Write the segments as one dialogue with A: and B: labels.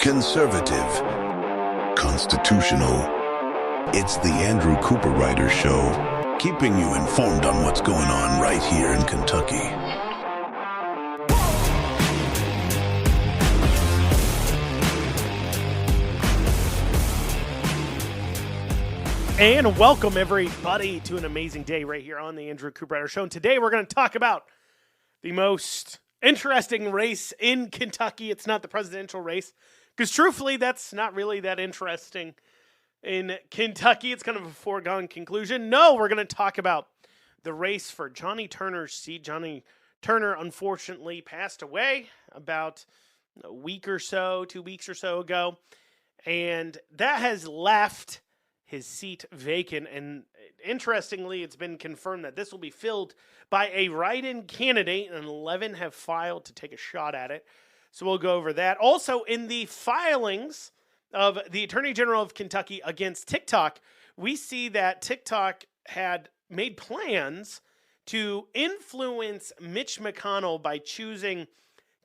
A: conservative, constitutional. It's the Andrew Cooperrider Show, keeping you informed on what's going on right here in Kentucky.
B: And welcome, everybody, to an amazing day right here on the Andrew Cooperrider Show. And today we're going to talk about the most interesting race in Kentucky. It's not the presidential race, because truthfully, that's not really that interesting in Kentucky. It's kind of a foregone conclusion. No, we're going to talk about the race for Johnny Turner's seat. Johnny Turner, unfortunately, passed away about a week or so, 2 weeks or so ago. And that has left his seat vacant, and interestingly, it's been confirmed that this will be filled by a write-in candidate, and 11 have filed to take a shot at it. So we'll go over that. Also, in the filings of the Attorney General of Kentucky against TikTok, we see that TikTok had made plans to influence Mitch McConnell by choosing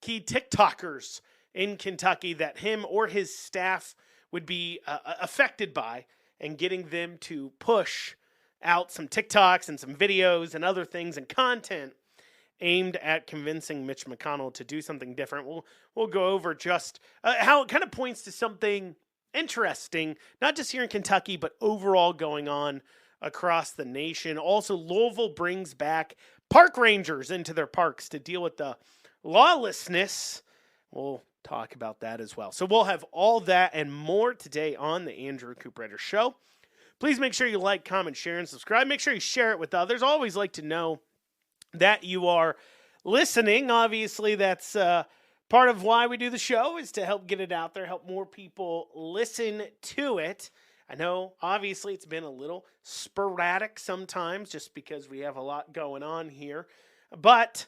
B: key TikTokers in Kentucky that him or his staff would be affected by, and getting them to push out some TikToks and some videos and other things and content aimed at convincing Mitch McConnell to do something different. We'll go over just how it kind of points to something interesting, not just here in Kentucky, but overall going on across the nation. Also, Louisville brings back park rangers into their parks to deal with the lawlessness. We'll talk about that as well. So we'll have all that and more today on the Andrew Cooperrider Show. Please make sure you like, comment, share, and subscribe. Make sure you share it with others. Always like to know that you are listening. Obviously, that's part of why we do the show, is to help get it out there, help more people listen to it. I know, obviously, it's been a little sporadic sometimes just because we have a lot going on here. But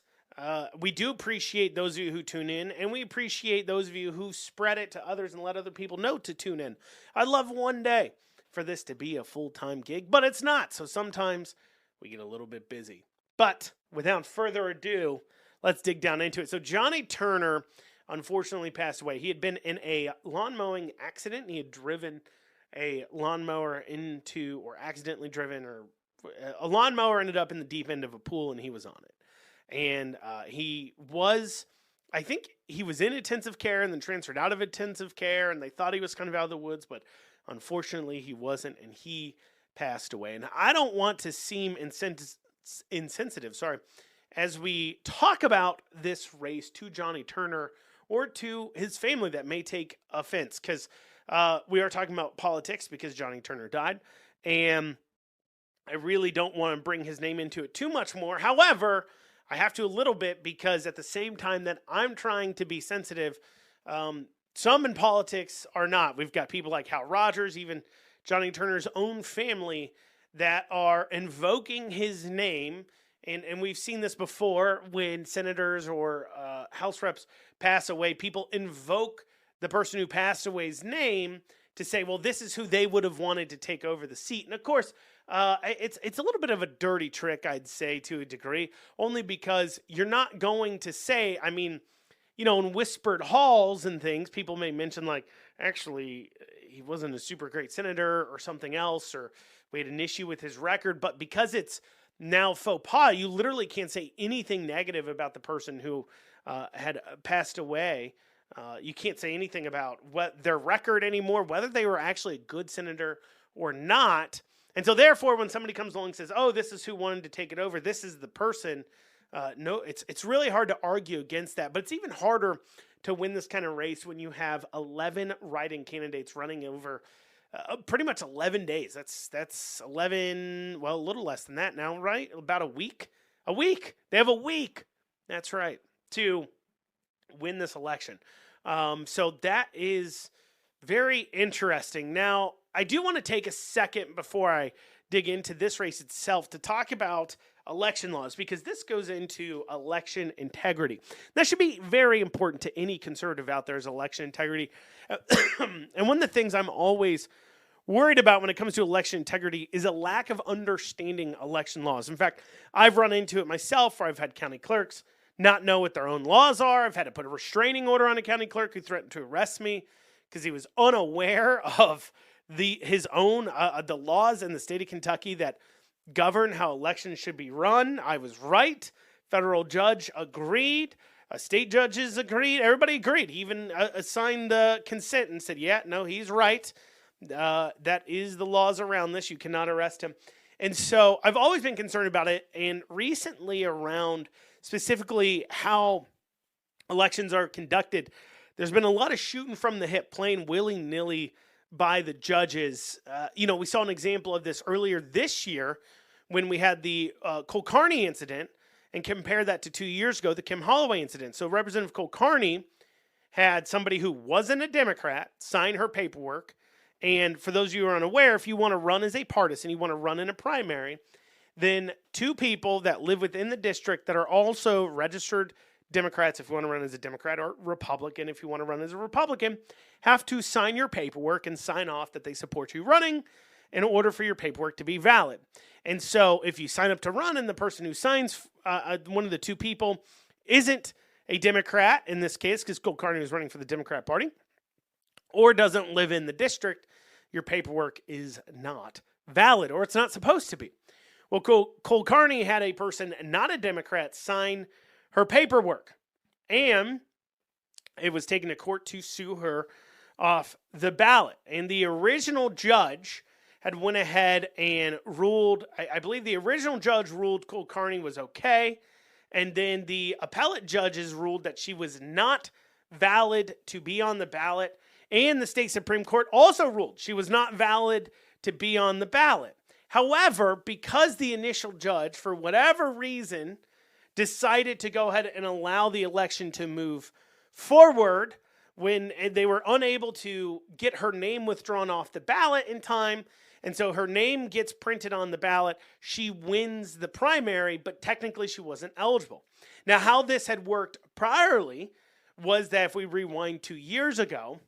B: we do appreciate those of you who tune in, and we appreciate those of you who spread it to others and let other people know to tune in. I'd love one day for this to be a full-time gig, but it's not. So sometimes we get a little bit busy. But without further ado, let's dig down into it. So Johnny Turner unfortunately passed away. He had been in a lawn mowing accident. He had driven a lawnmower into, or accidentally driven, or a lawnmower ended up in the deep end of a pool, and he was on it. And he was, I think he was in intensive care and then transferred out of intensive care, and they thought he was kind of out of the woods, but unfortunately he wasn't, and he passed away. And I don't want to seem insensitive, as we talk about this race to Johnny Turner or to his family that may take offense, because we are talking about politics because Johnny Turner died, and I really don't want to bring his name into it too much more. However, I have to a little bit, because at the same time that I'm trying to be sensitive, some in politics are not. We've got people like Hal Rogers, even Johnny Turner's own family, that are invoking his name. And we've seen this before when senators or House reps pass away. People invoke the person who passed away's name to say, well, this is who they would have wanted to take over the seat. And of course, it's a little bit of a dirty trick, I'd say, to a degree, only because you're not going to say, I mean, in whispered halls and things, people may mention, like, actually, he wasn't a super great senator or something else, or we had an issue with his record. But because it's now faux pas, you literally can't say anything negative about the person who had passed away. You can't say anything about what their record anymore, whether they were actually a good senator or not. And so therefore, when somebody comes along and says, oh, this is who wanted to take it over, this is the person, no, it's really hard to argue against that. But it's even harder to win this kind of race when you have 11 write-in candidates running over pretty much 11 days. That's 11, well, a little less than that now, right? About a week. A week. They have a week. That's right, to win this election. So that is very interesting. Now, I do want to take a second before I dig into this race itself to talk about election laws, because this goes into election integrity. That should be very important to any conservative out there, is election integrity. And one of the things I'm always worried about when it comes to election integrity is a lack of understanding election laws. In fact, I've run into it myself, where I've had county clerks not know what their own laws are. I've had to put a restraining order on a county clerk who threatened to arrest me because he was unaware of his own the laws in the state of Kentucky that govern how elections should be run. I was right. Federal judge agreed. State judges agreed. Everybody agreed. He even signed the consent and said, yeah, no, he's right. That is the laws around this. You cannot arrest him. And so I've always been concerned about it. And recently around specifically how elections are conducted, there's been a lot of shooting from the hip, playing willy-nilly by the judges. We saw an example of this earlier this year when we had the Cole incident, and compare that to 2 years ago, the Kim Holloway incident. So Representative Cole had somebody who wasn't a Democrat sign her paperwork. And for those of you who are unaware, if you want to run as a partisan, you want to run in a primary, then two people that live within the district that are also registered Democrats, if you want to run as a Democrat, or Republican, if you want to run as a Republican, have to sign your paperwork and sign off that they support you running in order for your paperwork to be valid. And so if you sign up to run and the person who signs, one of the two people, isn't a Democrat in this case, because Cole Carney was running for the Democrat Party, or doesn't live in the district, your paperwork is not valid, or it's not supposed to be. Well, Cole Carney had a person, not a Democrat, sign her paperwork, and it was taken to court to sue her off the ballot. And the original judge had went ahead and ruled, I believe the original judge ruled Cole Carney was okay, and then the appellate judges ruled that she was not valid to be on the ballot, and the state Supreme Court also ruled she was not valid to be on the ballot. However, because the initial judge, for whatever reason, decided to go ahead and allow the election to move forward when they were unable to get her name withdrawn off the ballot in time, and so her name gets printed on the ballot, she wins the primary, but technically she wasn't eligible. Now, how this had worked priorly was that, if we rewind 2 years ago,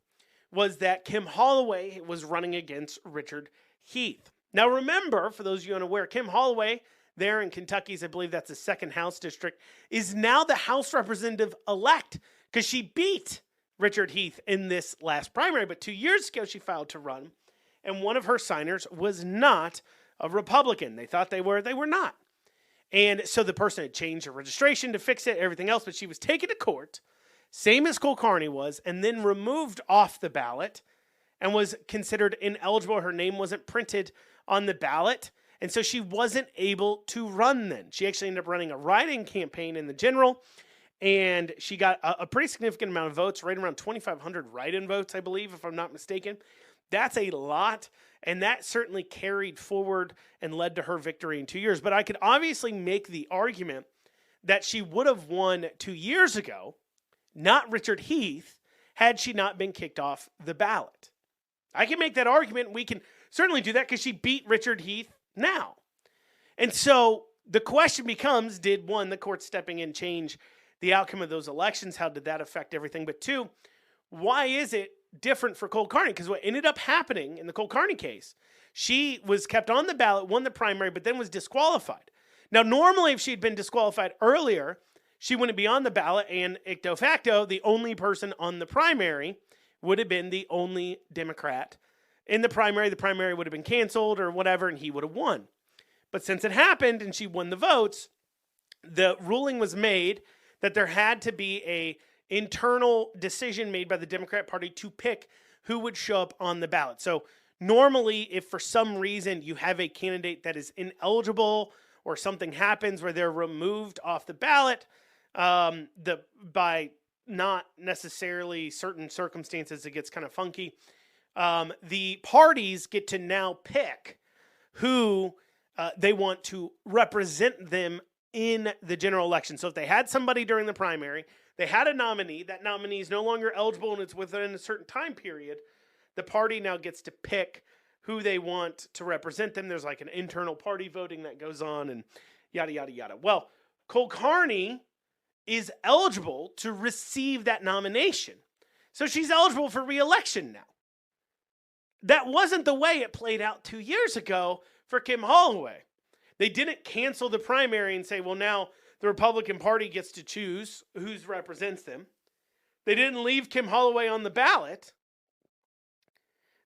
B: was that Kim Holloway was running against Richard Heath. Now remember, for those of you unaware, Kim Holloway, there in Kentucky's, I believe that's the 2nd House District, is now the House Representative-elect because she beat Richard Heath in this last primary. But 2 years ago, she filed to run, and one of her signers was not a Republican. They thought they were not. And so the person had changed her registration to fix it, everything else, but she was taken to court, same as Cole Carney was, and then removed off the ballot and was considered ineligible. Her name wasn't printed on the ballot, and so she wasn't able to run then. She actually ended up running a write-in campaign in the general, and she got a pretty significant amount of votes, right around 2,500 write-in votes, I believe, if I'm not mistaken. That's a lot, and that certainly carried forward and led to her victory in 2 years. But I could obviously make the argument that she would have won 2 years ago, not Richard Heath, had she not been kicked off the ballot. I can make that argument. We can certainly do that because she beat Richard Heath now. And so the question becomes, did one, the court stepping in change the outcome of those elections? How did that affect everything? But two, why is it different for Cole Carney? Because what ended up happening in the Cole Carney case, she was kept on the ballot, won the primary, but then was disqualified. Now, normally if she'd been disqualified earlier, she wouldn't be on the ballot, and icto facto, the only person on the primary would have been the only Democrat in the primary. The primary would have been canceled or whatever, and he would have won. But since it happened and she won the votes, the ruling was made that there had to be a internal decision made by the Democrat Party to pick who would show up on the ballot. So normally, if for some reason you have a candidate that is ineligible or something happens where they're removed off the ballot, by not necessarily certain circumstances, it gets kind of funky. The parties get to now pick who they want to represent them in the general election. So if they had somebody during the primary, they had a nominee, that nominee is no longer eligible and it's within a certain time period, the party now gets to pick who they want to represent them. There's like an internal party voting that goes on and yada, yada, yada. Well, Cole Carney is eligible to receive that nomination. So she's eligible for re-election now. That wasn't the way it played out 2 years ago for Kim Holloway. They didn't cancel the primary and say, well, now the Republican Party gets to choose who represents them. They didn't leave Kim Holloway on the ballot.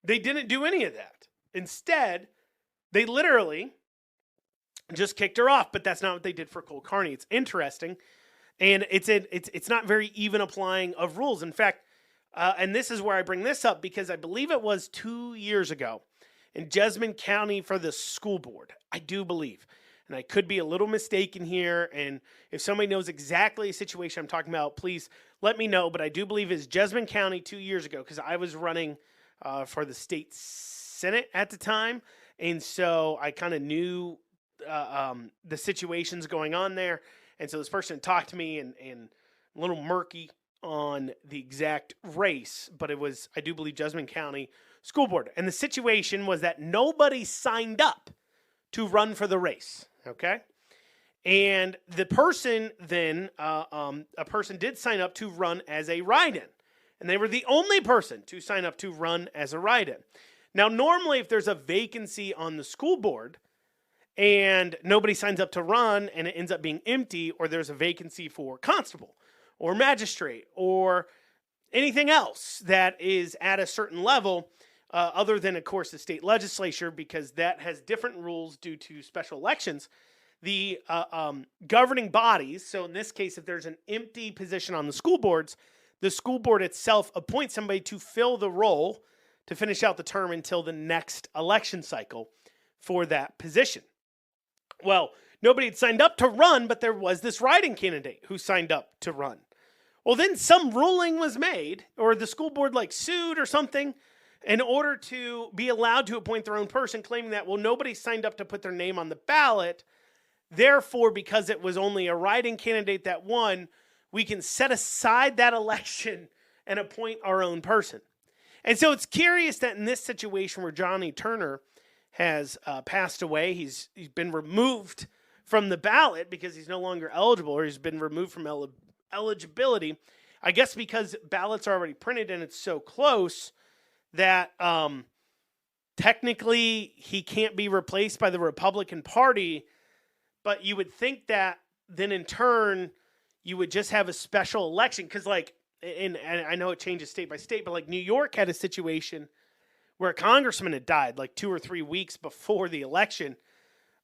B: They didn't do any of that. Instead, they literally just kicked her off, but that's not what they did for Cole Carney. It's interesting, and it's not very even applying of rules. In fact, and this is where I bring this up because I believe it was 2 years ago in Jessamine County for the school board. I do believe, and I could be a little mistaken here, and if somebody knows exactly the situation I'm talking about, please let me know, but I do believe it's Jessamine County 2 years ago because I was running for the state senate at the time, and so I kind of knew the situations going on there, and so this person talked to me and a little murky on the exact race, but it was, I do believe, Jessamine County School Board, and the situation was that nobody signed up to run for the race, okay? And the person then, a person did sign up to run as a write-in, and they were the only person to sign up to run as a write-in. Now, normally, if there's a vacancy on the school board and nobody signs up to run and it ends up being empty, or there's a vacancy for constable or magistrate or anything else that is at a certain level, other than, of course, the state legislature, because that has different rules due to special elections, the governing bodies, so in this case, if there's an empty position on the school boards, the school board itself appoints somebody to fill the role to finish out the term until the next election cycle for that position. Well, nobody had signed up to run, but there was this write-in candidate who signed up to run. Well, then some ruling was made, or the school board sued or something, in order to be allowed to appoint their own person, claiming that, well, nobody signed up to put their name on the ballot. Therefore, because it was only a write-in candidate that won, we can set aside that election and appoint our own person. And so it's curious that in this situation where Johnny Turner has passed away, he's been removed from the ballot because he's no longer eligible, or he's been removed from eligibility, I guess because ballots are already printed and it's so close that technically he can't be replaced by the Republican Party, but you would think that then in turn you would just have a special election because and I know it changes state by state, but New York had a situation where a congressman had died 2 or 3 weeks before the election,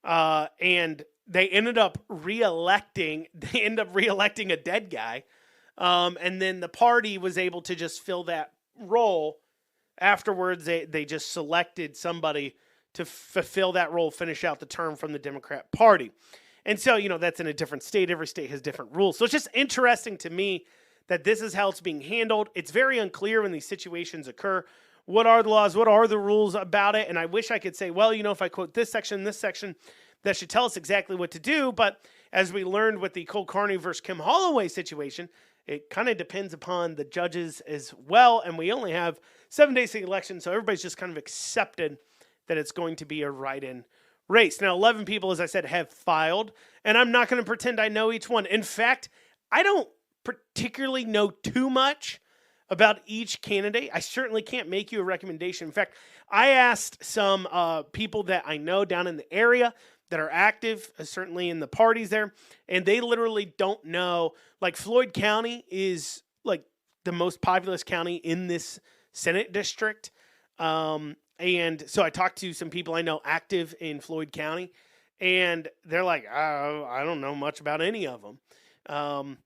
B: and they ended up re-electing a dead guy, and then the party was able to just fill that role. Afterwards, they just selected somebody to fulfill that role, finish out the term from the Democrat Party. And so, that's in a different state. Every state has different rules. So it's just interesting to me that this is how it's being handled. It's very unclear when these situations occur. What are the laws? What are the rules about it? And I wish I could say, well, if I quote this section, that should tell us exactly what to do. But as we learned with the Cole Carney versus Kim Holloway situation, it kind of depends upon the judges as well. And we only have 7 days to the election, so everybody's just kind of accepted that it's going to be a write-in race. Now, 11 people, as I said, have filed, and I'm not going to pretend I know each one. In fact, I don't particularly know too much about each candidate. I certainly can't make you a recommendation. In fact, I asked some people that I know down in the area that are active, certainly in the parties there, and they literally don't know. Floyd County is the most populous county in this Senate district. And so I talked to some people I know active in Floyd County, and they're like, I don't know much about any of them.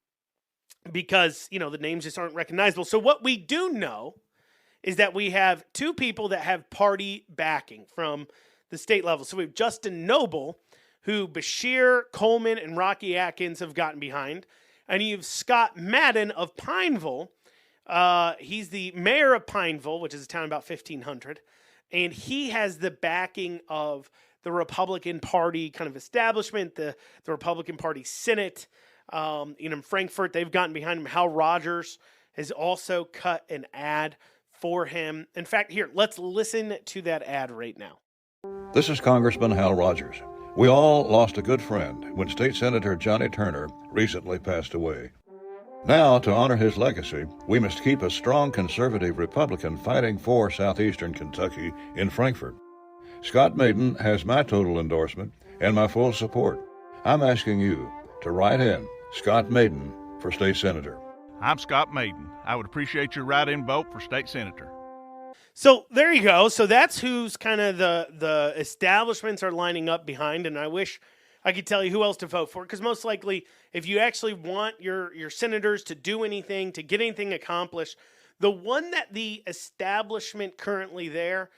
B: Because, the names just aren't recognizable. So what we do know is that we have 2 people that have party backing from the state level. So we have Justin Noble, who Bashir, Coleman, and Rocky Atkins have gotten behind. And you have Scott Madden of Pineville. He's the mayor of Pineville, which is a town about 1,500. And he has the backing of the Republican Party kind of establishment, the Republican Party Senate. In Frankfort, they've gotten behind him. Hal Rogers has also cut an ad for him. In fact, here, let's listen to that ad right now.
C: This is Congressman Hal Rogers. We all lost a good friend when State Senator Johnny Turner recently passed away. Now, to honor his legacy, we must keep a strong conservative Republican fighting for southeastern Kentucky in Frankfort. Scott Maiden has my total endorsement and my full support. I'm asking you to write in Scott Maiden for state senator.
D: I'm Scott Maiden. I would appreciate your write-in vote for state senator.
B: So there you go. So that's who's kind of the establishments are lining up behind, and I wish I could tell you who else to vote for, because most likely, if you actually want your senators to do anything, to get anything accomplished, the one that the establishment currently there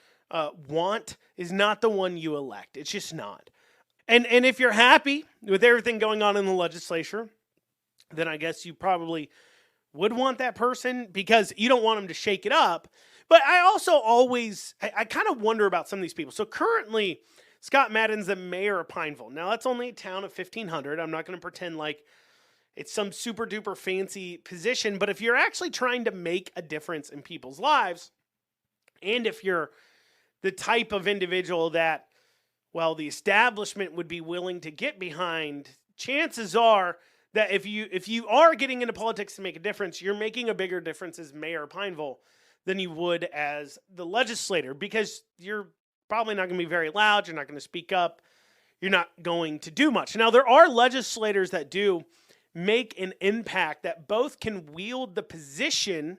B: want is not the one you elect. It's just not. And if you're happy with everything going on in the legislature, then I guess you probably would want that person because you don't want them to shake it up. But I also I kind of wonder about some of these people. So currently, Scott Madden's the mayor of Pineville. Now, that's only a town of 1,500. I'm not going to pretend like it's some super duper fancy position. But if you're actually trying to make a difference in people's lives, and if you're the type of individual that, well, the establishment would be willing to get behind, chances are that if you are getting into politics to make a difference, you're making a bigger difference as mayor of Pineville than you would as the legislator, because you're probably not going to be very loud. You're not going to speak up. You're not going to do much. Now, there are legislators that do make an impact, that both can wield the position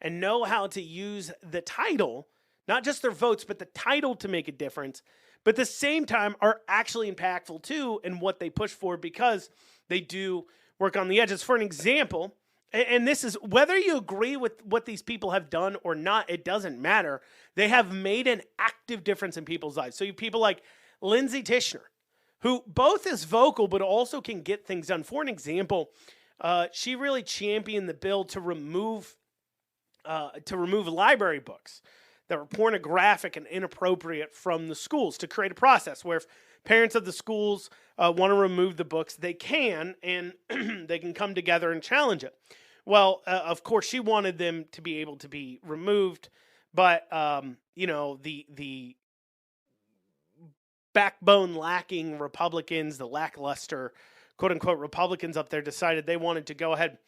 B: and know how to use the title, not just their votes, but the title to make a difference, but at the same time are actually impactful too in what they push for, because they do work on the edges. For an example, and this is whether you agree with what these people have done or not, it doesn't matter. They have made an active difference in people's lives. So you have people like Lindsay Tishner, who both is vocal but also can get things done. For an example, she really championed the bill to remove library books that were pornographic and inappropriate from the schools, to create a process where if parents of the schools want to remove the books, they can, and they can come together and challenge it. Well, of course, she wanted them to be able to be removed, but the backbone lacking Republicans, the lackluster quote unquote Republicans up there, decided they wanted to go ahead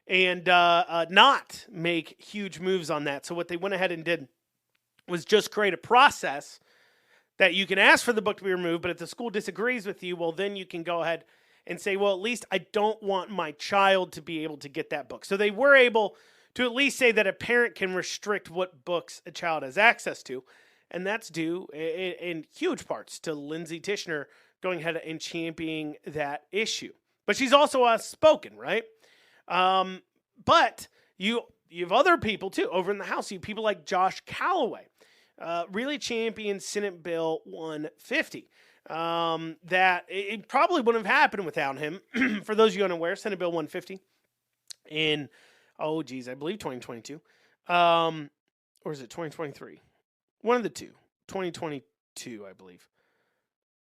B: and not make huge moves on that. So what they went ahead and did was just create a process that you can ask for the book to be removed, but if the school disagrees with you, well, then you can go ahead and say, well, at least I don't want my child to be able to get that book. So they were able to at least say that a parent can restrict what books a child has access to, and that's due in huge parts to Lindsay Tishner going ahead and championing that issue. But she's also outspoken, right? But you have other people, too, over in the House. You have people like Josh Calloway, really championed Senate Bill 150. That it probably wouldn't have happened without him. For those of you unaware, Senate Bill 150 in, I believe 2022. Or is it 2023? One of the two. 2022, I believe.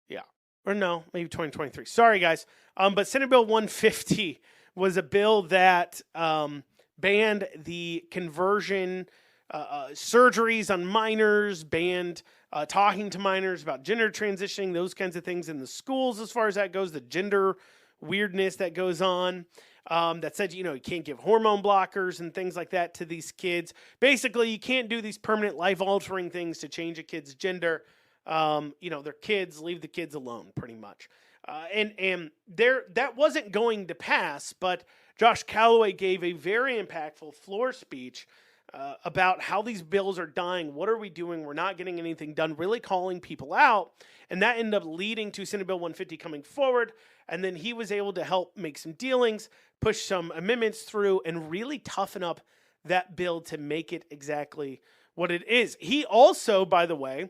B: Yeah. Or no, maybe 2023. Sorry, guys. But Senate Bill 150 was a bill that banned the conversion surgeries on minors, banned talking to minors about gender transitioning, those kinds of things in the schools as far as that goes, the gender weirdness that goes on, that said, you can't give hormone blockers and things like that to these kids. Basically, you can't do these permanent life-altering things to change a kid's gender. They're kids, leave the kids alone, pretty much. And that wasn't going to pass, but Josh Calloway gave a very impactful floor speech about how these bills are dying. What are we doing? We're not getting anything done, really calling people out. And that ended up leading to Senate Bill 150 coming forward. And then he was able to help make some dealings, push some amendments through, and really toughen up that bill to make it exactly what it is. He also, by the way,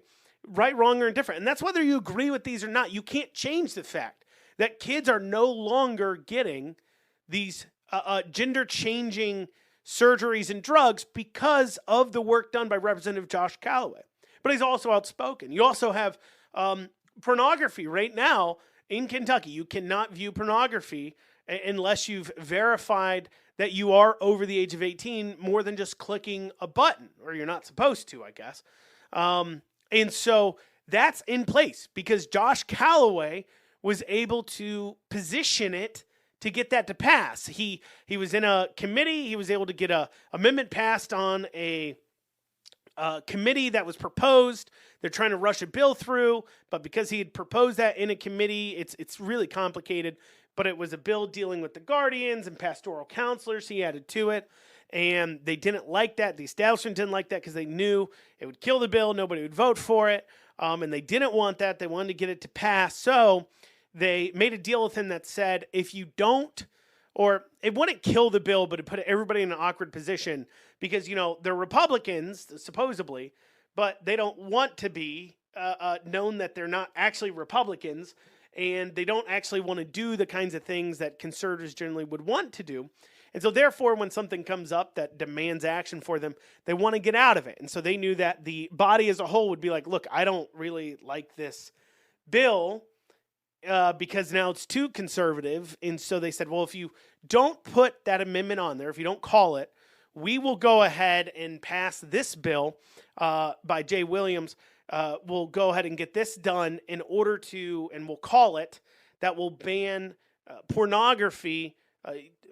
B: right, wrong, or indifferent, and that's whether you agree with these or not, you can't change the fact that kids are no longer getting these gender-changing surgeries and drugs because of the work done by Representative Josh Calloway. But he's also outspoken. You also have pornography right now in Kentucky. You cannot view pornography unless you've verified that you are over the age of 18 more than just clicking a button, or you're not supposed to, I guess. And so that's in place because Josh Calloway was able to position it to get that to pass. He was in a committee. He was able to get a amendment passed on a committee that was proposed. They're trying to rush a bill through, but because he had proposed that in a committee, it's really complicated. But it was a bill dealing with the guardians and pastoral counselors. He added to it. And they didn't like that. The establishment didn't like that because they knew it would kill the bill. Nobody would vote for it. And they didn't want that. They wanted to get it to pass. So they made a deal with him that said, if you don't, or it wouldn't kill the bill, but it put everybody in an awkward position because, they're Republicans, supposedly, but they don't want to be known that they're not actually Republicans, and they don't actually want to do the kinds of things that conservatives generally would want to do. And so therefore, when something comes up that demands action for them, they want to get out of it. And so they knew that the body as a whole would be like, look, I don't really like this bill because now it's too conservative. And so they said, well, if you don't put that amendment on there, if you don't call it, we will go ahead and pass this bill by Jay Williams. We'll go ahead and get this done in order to, and we'll call it, that will ban pornography,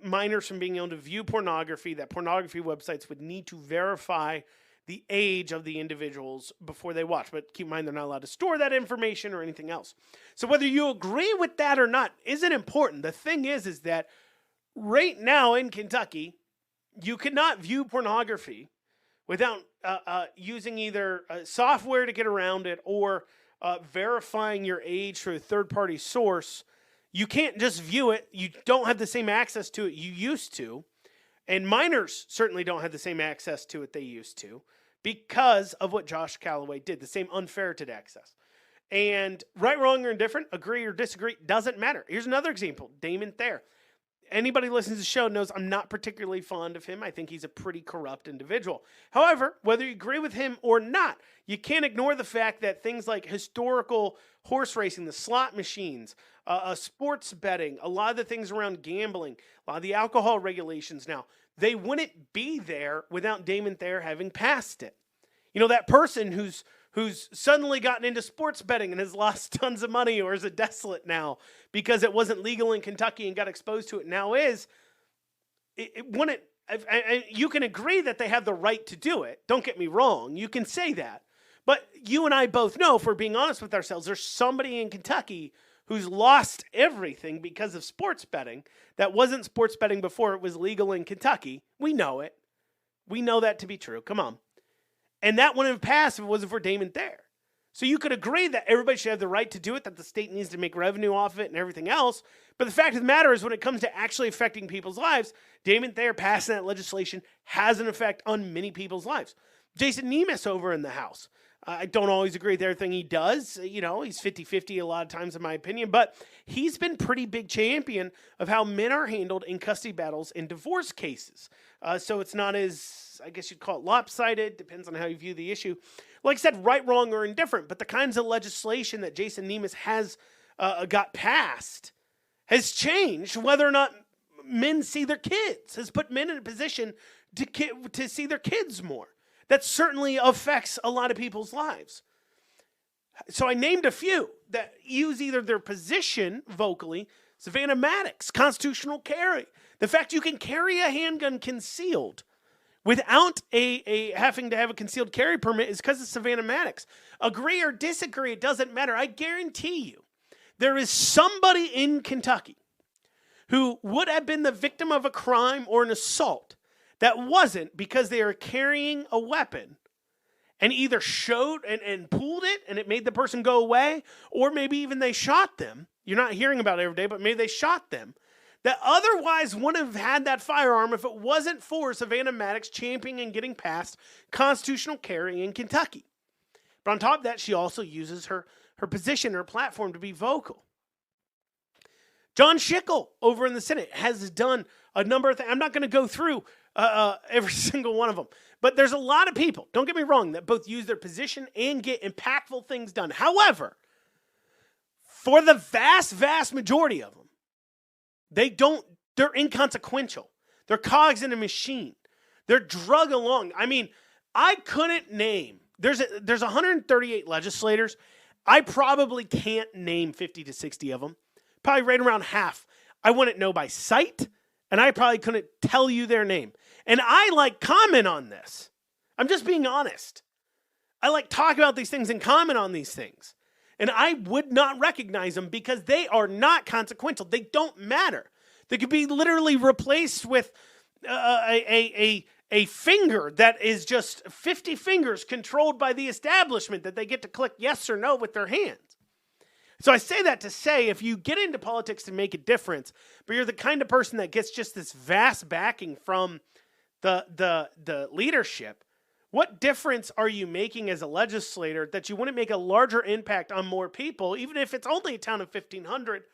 B: minors from being able to view pornography, that pornography websites would need to verify the age of the individuals before they watch. But keep in mind, they're not allowed to store that information or anything else. So whether you agree with that or not isn't important. The thing is that right now in Kentucky, you cannot view pornography without using either software to get around it or verifying your age through a third-party source. You can't just view it. You don't have the same access to it you used to. And minors certainly don't have the same access to it they used to because of what Josh Calloway did, the same unferreted access. And right, wrong, or indifferent, agree or disagree, doesn't matter. Here's another example, Damon Thayer. Anybody who listens to the show knows I'm not particularly fond of him. I think he's a pretty corrupt individual. However, whether you agree with him or not, you can't ignore the fact that things like historical horse racing, the slot machines, sports betting, a lot of the things around gambling, a lot of the alcohol regulations now, they wouldn't be there without Damon Thayer having passed it. That person who's suddenly gotten into sports betting and has lost tons of money or is a desolate now because it wasn't legal in Kentucky and got exposed to it now is, it wouldn't, you can agree that they have the right to do it. Don't get me wrong. You can say that. But you and I both know, if we're being honest with ourselves, there's somebody in Kentucky who's lost everything because of sports betting that wasn't sports betting before it was legal in Kentucky. We know it. We know that to be true. Come on. And that wouldn't have passed if it wasn't for Damon Thayer. So you could agree that everybody should have the right to do it, that the state needs to make revenue off of it and everything else. But the fact of the matter is when it comes to actually affecting people's lives, Damon Thayer passing that legislation has an effect on many people's lives. Jason Nemeth over in the House. I don't always agree with everything he does. He's 50-50 a lot of times in my opinion, but he's been pretty big champion of how men are handled in custody battles in divorce cases. So it's not as, I guess you'd call it lopsided, depends on how you view the issue. Like I said, right, wrong, or indifferent, but the kinds of legislation that Jason Nemeth has got passed has changed whether or not men see their kids, has put men in a position to see their kids more. That certainly affects a lot of people's lives. So I named a few that use either their position vocally, Savannah Maddox, constitutional carry. The fact you can carry a handgun concealed without having to have a concealed carry permit is because of Savannah Maddox. Agree or disagree, it doesn't matter. I guarantee you there is somebody in Kentucky who would have been the victim of a crime or an assault that wasn't because they are carrying a weapon and either showed and pulled it and it made the person go away, or maybe even they shot them. You're not hearing about it every day, but maybe they shot them. That otherwise wouldn't have had that firearm if it wasn't for Savannah Maddox championing and getting past constitutional carry in Kentucky. But on top of that, she also uses her position, her platform to be vocal. John Schickel over in the Senate has done a number of things. I'm not going to go through every single one of them. But there's a lot of people, don't get me wrong, that both use their position and get impactful things done. However, for the vast, vast majority of them, they're inconsequential. They're cogs in a machine. They're drug along. I mean, I couldn't name, there's 138 legislators. I probably can't name 50 to 60 of them. Probably right around half. I wouldn't know by sight, and I probably couldn't tell you their name. And I comment on this. I'm just being honest. I talk about these things and comment on these things. And I would not recognize them because they are not consequential. They don't matter. They could be literally replaced with a finger that is just 50 fingers controlled by the establishment that they get to click yes or no with their hands. So I say that to say, if you get into politics to make a difference, but you're the kind of person that gets just this vast backing from the leadership, what difference are you making as a legislator that you wouldn't make a larger impact on more people, even if it's only a town of 1,500,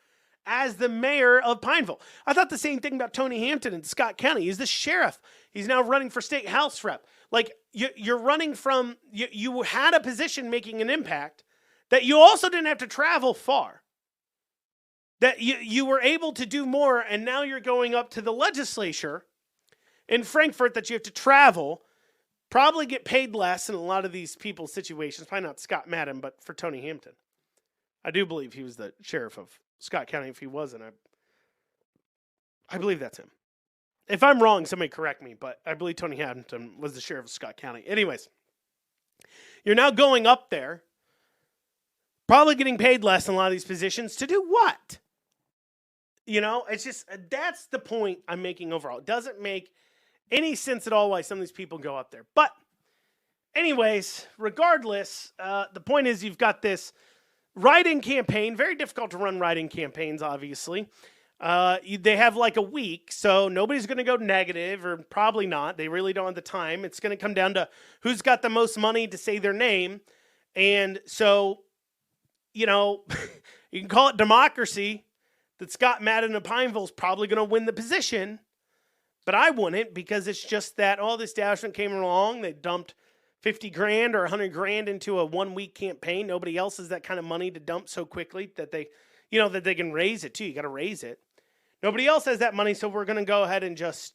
B: as the mayor of Pineville? I thought the same thing about Tony Hampton in Scott County. He's the sheriff. He's now running for state house rep. Like, you're running from, you had a position making an impact that you also didn't have to travel far. That you were able to do more, and now you're going up to the legislature in Frankfort that you have to travel, probably get paid less in a lot of these people's situations. Probably not Scott Madden, but for Tony Hampton. I do believe he was the sheriff of Scott County. If he wasn't, I believe that's him. If I'm wrong, somebody correct me, but I believe Tony Hampton was the sheriff of Scott County. Anyways, you're now going up there, probably getting paid less in a lot of these positions to do what? You know, it's just, that's the point I'm making overall. It doesn't make any sense at all why some of these people go up there. But anyways, regardless, the point is you've got this write-in campaign. Very difficult to run write-in campaigns, obviously. They have like a week, so nobody's going to go negative, or probably not. They really don't have the time. It's going to come down to who's got the most money to say their name. And so, you know, you can call it democracy, that Scott Madden of Pineville is probably going to win the position. But I wouldn't, because it's just that all the establishment came along. They dumped 50 grand or 100 grand into a 1 week campaign. Nobody else has that kind of money to dump so quickly that they, you know, that they can raise it too. You got to raise it. Nobody else has that money. So we're going to go ahead and just,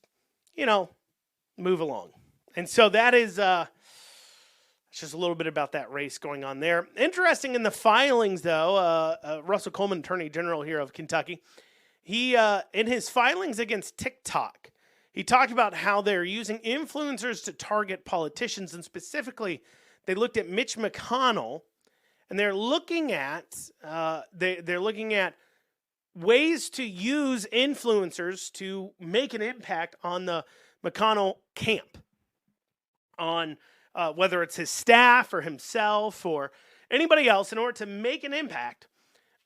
B: you know, move along. And so that is, it's just a little bit about that race going on there. Interesting in the filings though, Russell Coleman, Attorney General here of Kentucky, he, in his filings against TikTok, he talked about how they're using influencers to target politicians, and specifically, they looked at Mitch McConnell, and they're looking at they're looking at ways to use influencers to make an impact on the McConnell camp, on whether it's his staff or himself or anybody else, in order to make an impact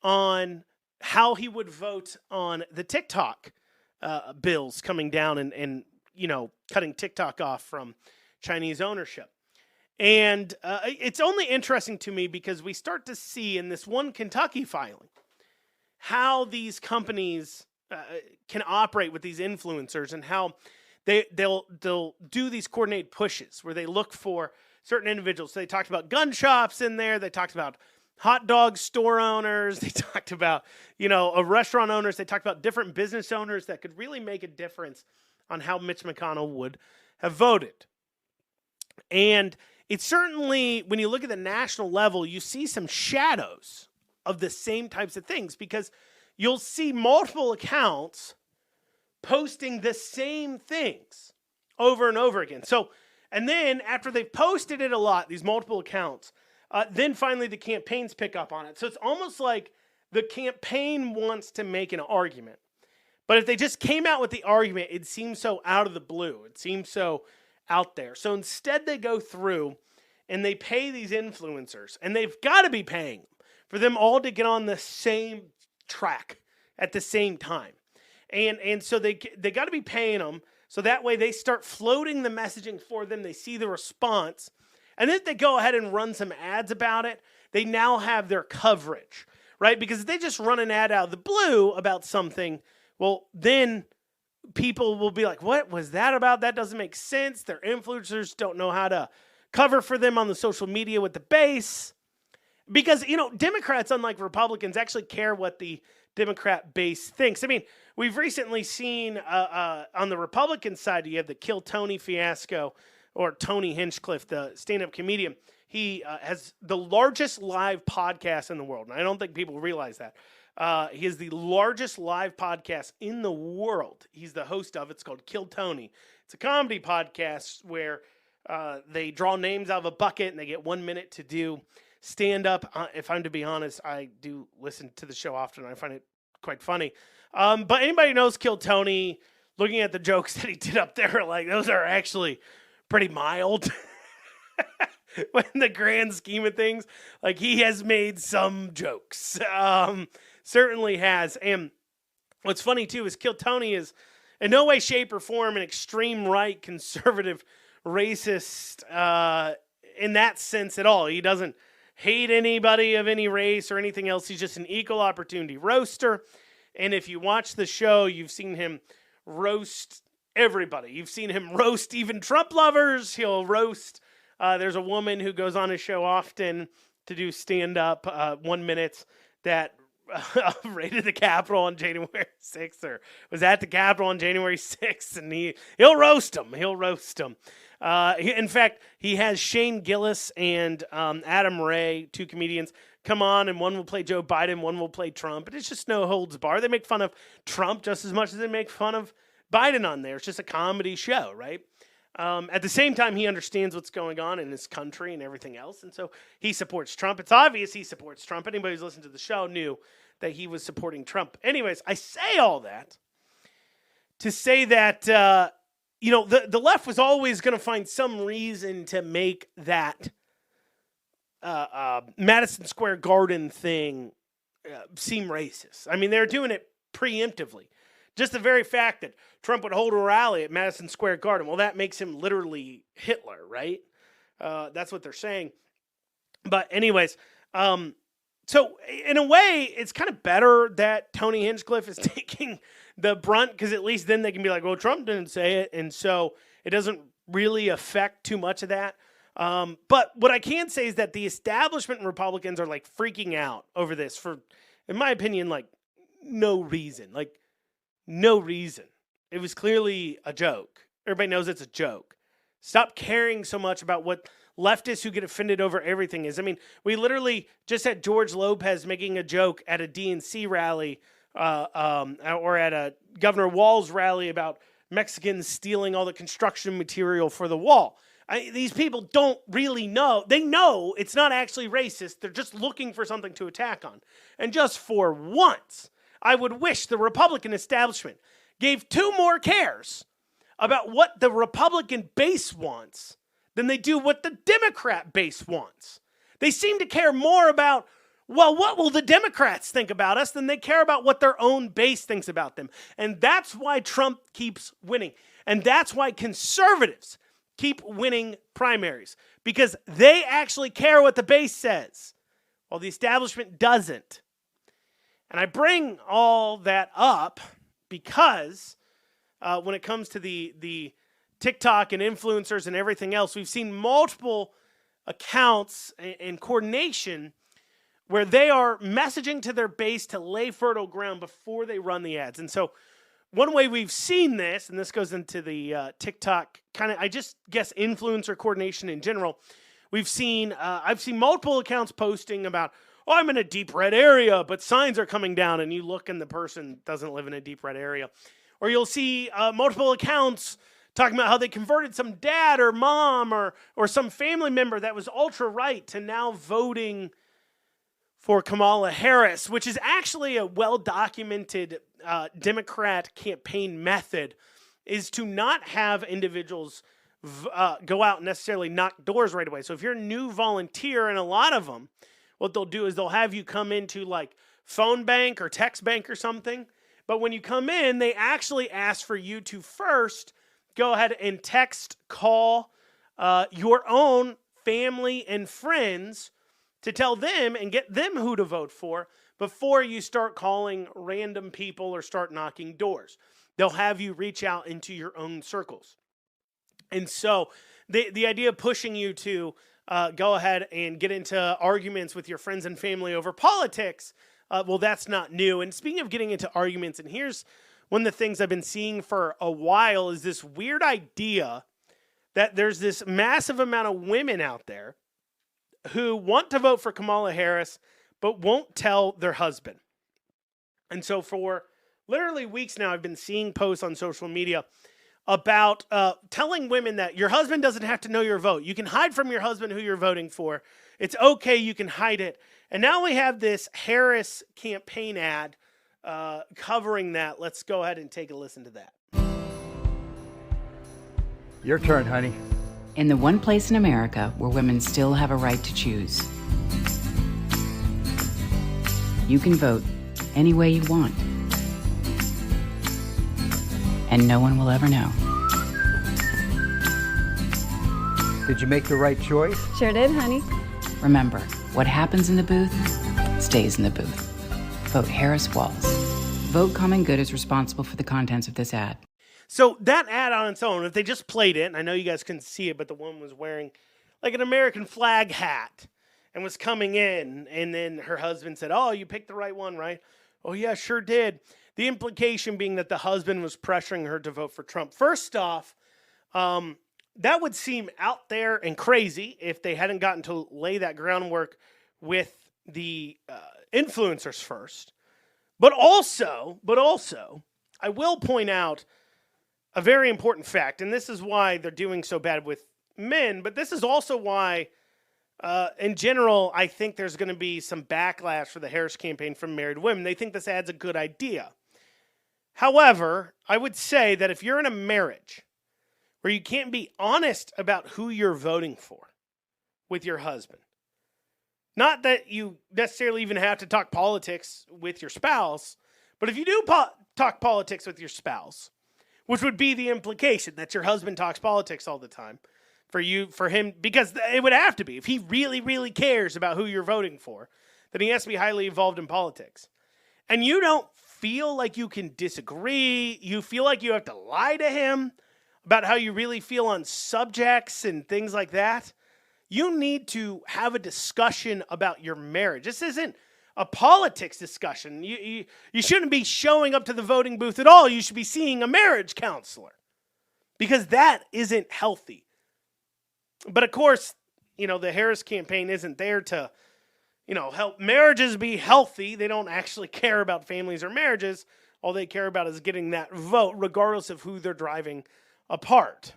B: on how he would vote on the TikTok bills coming down and you know, cutting TikTok off from Chinese ownership. And it's only interesting to me because we start to see in this one Kentucky filing how these companies can operate with these influencers, and how they'll do these coordinated pushes where they look for certain individuals. So they talked about gun shops in there. They talked about hot dog store owners. They talked about, you know, restaurant owners. They talked about different business owners that could really make a difference on how Mitch McConnell would have voted. And it's certainly, when you look at the national level, you see some shadows of the same types of things, because you'll see multiple accounts posting the same things over and over again. So, and then after they've posted it a lot, these multiple accounts, then finally the campaigns pick up on it. So it's almost like the campaign wants to make an argument. But if they just came out with the argument, it seems so out of the blue. It seems so out there. So instead they go through and they pay these influencers, and they've got to be paying for them all to get on the same track at the same time. And so they got to be paying them, so that way they start floating the messaging for them. They see the response. And then they go ahead and run some ads about it. They now have their coverage, right? Because if they just run an ad out of the blue about something, well, then people will be like, what was that about? That doesn't make sense. Their influencers don't know how to cover for them on the social media with the base. Because, you know, Democrats, unlike Republicans, actually care what the Democrat base thinks. I mean, we've recently seen on the Republican side, you have the Kill Tony fiasco, or Tony Hinchcliffe, the stand-up comedian. He has the largest live podcast in the world. And I don't think people realize that. He is the largest live podcast in the world. He's the host of it. It's called Kill Tony. It's a comedy podcast where they draw names out of a bucket and they get 1 minute to do stand-up. If I'm to be honest, I do listen to the show often. I find it quite funny. But anybody who knows Kill Tony, looking at the jokes that he did up there, like those are actually pretty mild. But in the grand scheme of things, like he has made some jokes. Certainly has. And what's funny too is Tony is in no way, shape, or form an extreme right, conservative, racist in that sense at all. He doesn't hate anybody of any race or anything else. He's just an equal opportunity roaster. And if you watch the show, you've seen him roast everybody. You've seen him roast even Trump lovers. He'll roast. There's a woman who goes on his show often to do stand-up 1 minute that raided the Capitol on January 6th or was at the Capitol on January 6th, and he'll roast him. He'll roast him. In fact, he has Shane Gillis and Adam Ray, two comedians, come on, and one will play Joe Biden, one will play Trump. But it's just no holds barred. They make fun of Trump just as much as they make fun of Biden on there. It's just a comedy show, right? At the same time, he understands what's going on in his country and everything else, and so he supports Trump. It's obvious he supports Trump. Anybody who's listened to the show knew that he was supporting Trump. Anyways, I say all that to say that, the left was always going to find some reason to make that Madison Square Garden thing seem racist. I mean, they're doing it preemptively. Just the very fact that Trump would hold a rally at Madison Square Garden, well, that makes him literally Hitler, right? That's what they're saying. But anyways, so in a way, it's kind of better that Tony Hinchcliffe is taking the brunt, because at least then they can be like, well, Trump didn't say it, and so it doesn't really affect too much of that. But what I can say is that the establishment and Republicans are like freaking out over this for, in my opinion, like no reason. Like no reason. It was clearly a joke. Everybody knows it's a joke. Stop caring so much about what leftists who get offended over everything is. I mean, we literally just had George Lopez making a joke at a DNC rally or at a Governor Walz rally about Mexicans stealing all the construction material for the wall. These people don't really know. They know it's not actually racist. They're just looking for something to attack on. And just for once, I would wish the Republican establishment gave two more cares about what the Republican base wants than they do what the Democrat base wants. They seem to care more about, well, what will the Democrats think about us than they care about what their own base thinks about them. And that's why Trump keeps winning. And that's why conservatives keep winning primaries, because they actually care what the base says, while the establishment doesn't. And I bring all that up because when it comes to the TikTok and influencers and everything else, we've seen multiple accounts and coordination where they are messaging to their base to lay fertile ground before they run the ads. And so one way we've seen this, and this goes into the TikTok kind of, I just guess, influencer coordination in general. We've seen, I've seen multiple accounts posting about, oh, I'm in a deep red area, but signs are coming down, and you look and the person doesn't live in a deep red area. Or you'll see multiple accounts talking about how they converted some dad or mom or some family member that was ultra-right to now voting for Kamala Harris, which is actually a well-documented Democrat campaign method, is to not have individuals go out and necessarily knock doors right away. So if you're a new volunteer, and a lot of them, what they'll do is they'll have you come into like phone bank or text bank or something. But when you come in, they actually ask for you to first go ahead and text, call your own family and friends to tell them and get them who to vote for before you start calling random people or start knocking doors. They'll have you reach out into your own circles. And so the idea of pushing you to go ahead and get into arguments with your friends and family over politics, well, that's not new. And speaking of getting into arguments, and here's one of the things I've been seeing for a while, is this weird idea that there's this massive amount of women out there who want to vote for Kamala Harris, but won't tell their husband. And so for literally weeks now, I've been seeing posts on social media about telling women that your husband doesn't have to know your vote. You can hide from your husband who you're voting for. It's okay. You can hide it. And now we have this Harris campaign ad covering that. Let's go ahead and take a listen to that.
D: Your turn, honey.
E: In the one place in America where women still have a right to choose. You can vote any way you want. And no one will ever know.
D: Did you make the right choice?
F: Sure did, honey.
E: Remember, what happens in the booth stays in the booth. Vote Harris Walls. Vote Common Good is responsible for the contents of this ad.
B: So that ad on its own, if they just played it, and I know you guys couldn't see it, but the woman was wearing like an American flag hat and was coming in, and then her husband said, "Oh, you picked the right one, right?" "Oh, yeah, sure did." The implication being that the husband was pressuring her to vote for Trump. First off, that would seem out there and crazy if they hadn't gotten to lay that groundwork with the influencers first. But also, I will point out a very important fact, and this is why they're doing so bad with men, but this is also why, in general, I think there's going to be some backlash for the Harris campaign from married women. They think this ad's a good idea. However, I would say that if you're in a marriage where you can't be honest about who you're voting for with your husband, not that you necessarily even have to talk politics with your spouse, but if you do talk politics with your spouse, which would be the implication that your husband talks politics all the time for him, because it would have to be. If he really, really cares about who you're voting for, then he has to be highly involved in politics. And you don't feel like you can disagree. You feel like you have to lie to him about how you really feel on subjects and things like that. You need to have a discussion about your marriage. This isn't a politics discussion. You shouldn't be showing up to the voting booth at all. You should be seeing a marriage counselor, because that isn't healthy. But of course, the Harris campaign isn't there to, help marriages be healthy. They don't actually care about families or marriages. All they care about is getting that vote, regardless of who they're driving apart,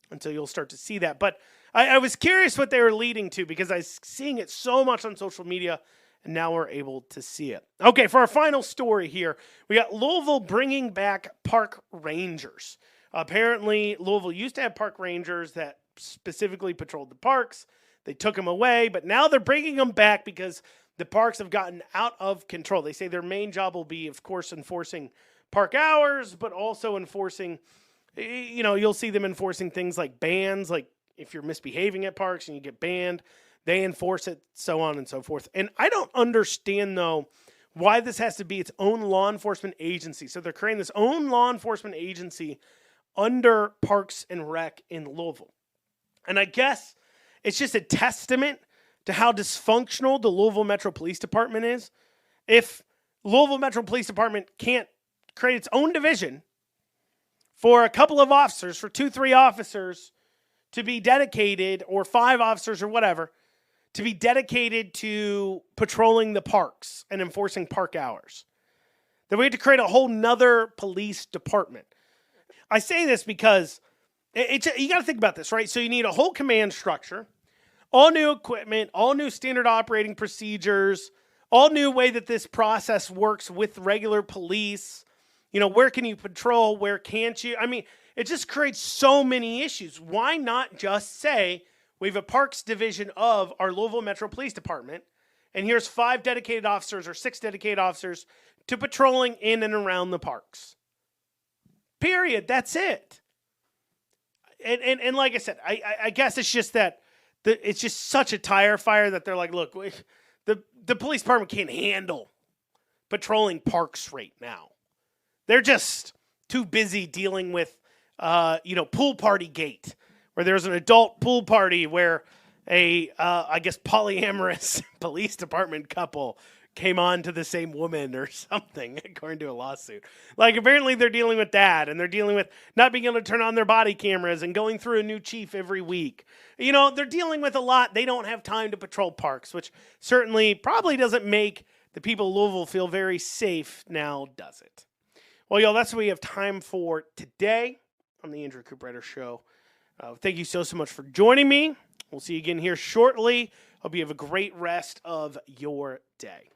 B: until you'll start to see that. But I was curious what they were leading to, because I was seeing it so much on social media, and now we're able to see it. Okay, for our final story here, we got Louisville bringing back park rangers. Apparently, Louisville used to have park rangers that specifically patrolled the parks. They took them away, but now they're bringing them back because the parks have gotten out of control. They say their main job will be, of course, enforcing park hours, but also enforcing, you'll see them enforcing things like bans, like if you're misbehaving at parks and you get banned, they enforce it, so on and so forth. And I don't understand, though, why this has to be its own law enforcement agency. So they're creating this own law enforcement agency under Parks and Rec in Louisville. And I guess it's just a testament to how dysfunctional the Louisville Metro Police Department is. If Louisville Metro Police Department can't create its own division for a couple of officers, for 2-3 officers to be dedicated, or 5 officers or whatever, to be dedicated to patrolling the parks and enforcing park hours, then we have to create a whole nother police department. I say this because you got to think about this, right? So you need a whole command structure, all new equipment, all new standard operating procedures, all new way that this process works with regular police. Where can you patrol? Where can't you? I mean, it just creates so many issues. Why not just say we have a parks division of our Louisville Metro Police Department, and here's 5 dedicated officers or 6 dedicated officers to patrolling in and around the parks. Period. That's it. And like I said, I guess it's just that it's just such a tire fire that they're like, look, the police department can't handle patrolling parks right now. They're just too busy dealing with, pool party gate, where there's an adult pool party where I guess polyamorous police department couple came on to the same woman or something, according to a lawsuit. Like, apparently they're dealing with that, and they're dealing with not being able to turn on their body cameras and going through a new chief every week. They're dealing with a lot. They don't have time to patrol parks, which certainly probably doesn't make the people of Louisville feel very safe now, does it? Well, y'all, that's what we have time for today on the Andrew Cooperrider Show. Thank you so much for joining me. We'll see you again here shortly. Hope you have a great rest of your day.